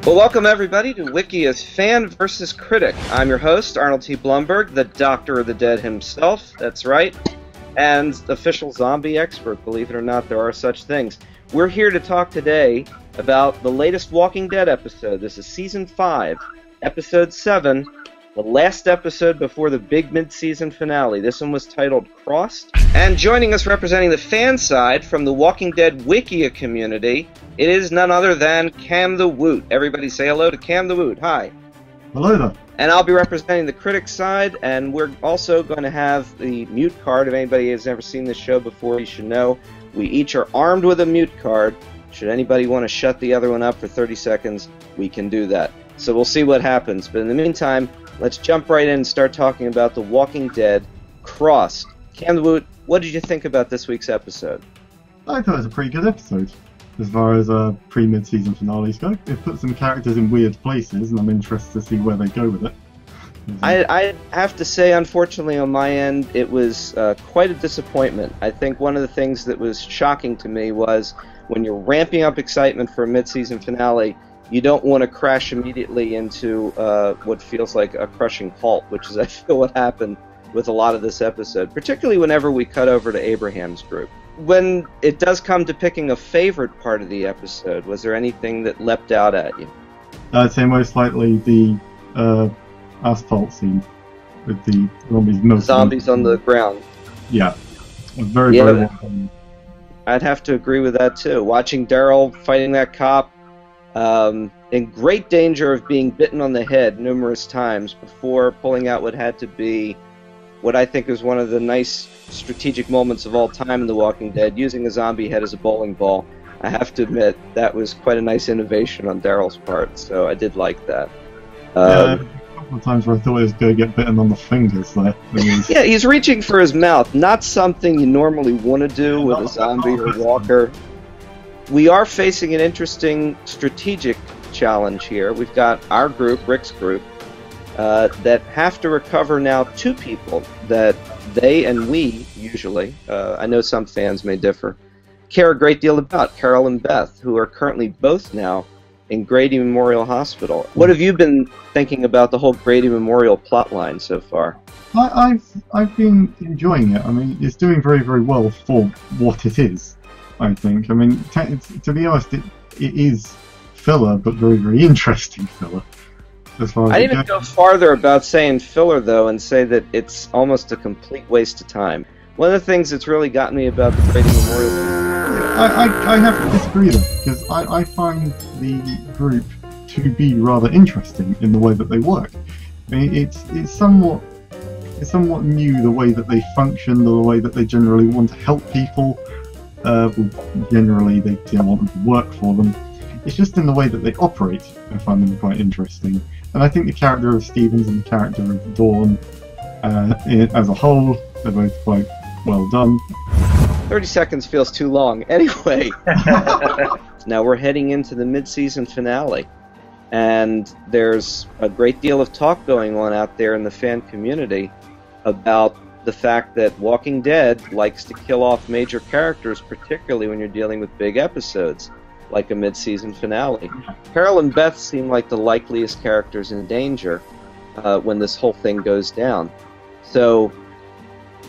Well, welcome everybody to Wikia's Fan vs. Critic. I'm your host, Arnold T. Blumberg, the Doctor of the Dead himself, that's right, and official zombie expert, believe it or not, there are such things. We're here to talk today about the latest Walking Dead episode. This is Season 5, Episode 7, the last episode before the big mid-season finale. This one was titled Crossed. And joining us representing the fan side from the Walking Dead Wikia community, it is none other than Cam the Woot. Everybody say hello to Cam the Woot. Hi. Hello there. And I'll be representing the critic side, and we're also going to have the mute card. If anybody has never seen this show before, you should know we each are armed with a mute card. Should anybody want to shut the other one up for 30 seconds, we can do that. So we'll see what happens. But in the meantime, let's jump right in and start talking about The Walking Dead Crossed. Cam the Woot, what did you think about this week's episode? I thought it was a pretty good episode. As far as pre-mid-season finales go, it put some characters in weird places, and I'm interested to see where they go with it. I have to say, unfortunately, on my end, it was quite a disappointment. I think one of the things that was shocking to me was when you're ramping up excitement for a mid-season finale, you don't want to crash immediately into what feels like a crushing halt, which is, I feel, what happened with a lot of this episode, particularly whenever we cut over to Abraham's group. When it does come to picking a favorite part of the episode, was there anything that leapt out at you? I'd say most likely the asphalt scene with the zombies on the ground. Yeah, very well done. I'd have to agree with that too. Watching Daryl fighting that cop, in great danger of being bitten on the head numerous times before pulling out what had to be what I think is one of the nice strategic moments of all time in The Walking Dead, using a zombie head as a bowling ball. I have to admit, that was quite a nice innovation on Daryl's part, so I did like that. A couple of times where I thought he was going to get bitten on the fingers there. Yeah, he's reaching for his mouth, not something you normally want to do with a zombie or walker. We are facing an interesting strategic challenge here. We've got our group, Rick's group, that have to recover now two people that they and we usually, I know some fans may differ, care a great deal about, Carol and Beth, who are currently both now in Grady Memorial Hospital. What have you been thinking about the whole Grady Memorial plotline so far? I've been enjoying it. I mean, it's doing very, very well for what it is, I think. I mean, to be honest, it is filler, but very, very interesting filler. As far as I'd even go farther about saying filler, though, and say that it's almost a complete waste of time. One of the things that's really gotten me about the Grady Memorial... I have to disagree, though, because I find the group to be rather interesting in the way that they work. I mean, it's somewhat new, the way that they function, the way that they generally want to help people. Generally, they don't want them to work for them. It's just in the way that they operate I find them quite interesting. And I think the character of Stevens and the character of Dawn, as a whole, they're both quite well done. 30 seconds feels too long. Anyway, now we're heading into the mid-season finale, and there's a great deal of talk going on out there in the fan community about the fact that Walking Dead likes to kill off major characters, particularly when you're dealing with big episodes, like a mid-season finale. Carol and Beth seem like the likeliest characters in danger when this whole thing goes down. So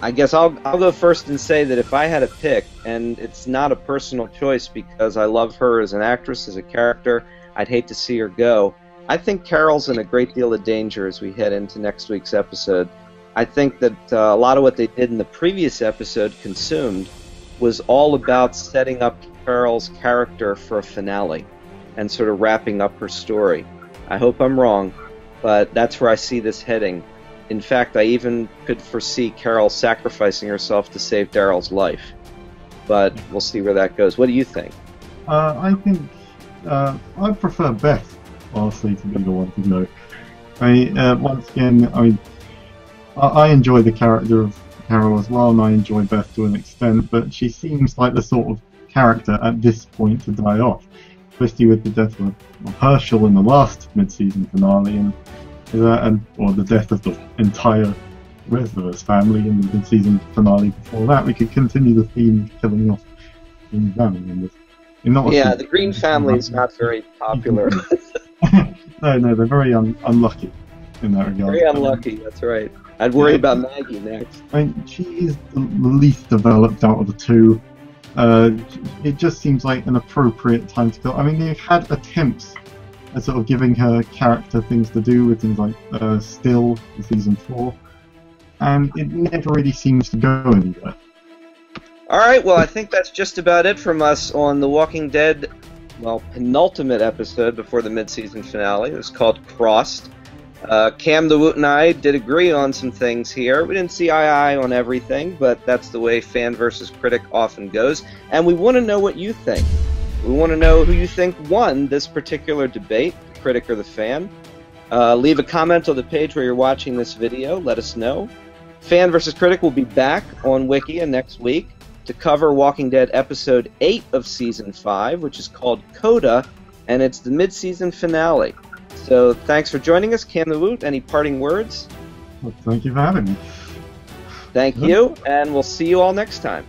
I guess I'll go first and say that if I had a pick, and it's not a personal choice because I love her as an actress, as a character, I'd hate to see her go. I think Carol's in a great deal of danger as we head into next week's episode. I think that a lot of what they did in the previous episode, Consumed, was all about setting up Carol's character for a finale and sort of wrapping up her story. I hope I'm wrong, but that's where I see this heading. In fact, I even could foresee Carol sacrificing herself to save Daryl's life. But we'll see where that goes. What do you think? I think I prefer Beth, honestly, to be the one to know. Once again, I enjoy the character of Carol as well, and I enjoy Beth to an extent, but she seems like the sort of character at this point to die off, especially with the death of Herschel in the last mid-season finale, or the death of the entire rest of his family in the mid-season finale before that. We could continue the theme of killing off in family members. Yeah, the Green family is not very popular. No, they're very unlucky in that regard. Very unlucky, that's right. I'd worry about Maggie next. I mean, she is the least developed out of the two. It just seems like an appropriate time to kill. I mean, they've had attempts at sort of giving her character things to do with things like Still in Season 4, and it never really seems to go anywhere. Alright, well, I think that's just about it from us on The Walking Dead, well, penultimate episode before the mid-season finale. It was called Crossed. Cam the Woot and I did agree on some things here. We didn't see eye on everything, but that's the way fan versus critic often goes. And we want to know what you think. We want to know who you think won this particular debate, the critic or the fan. Leave a comment on the page where you're watching this video. Let us know. Fan versus critic will be back on Wikia next week to cover Walking Dead Episode 8 of Season 5, which is called Coda, and it's the mid-season finale. So thanks for joining us, Cam the Woot. Any parting words? Well, thank you for having me. Thank you, and we'll see you all next time.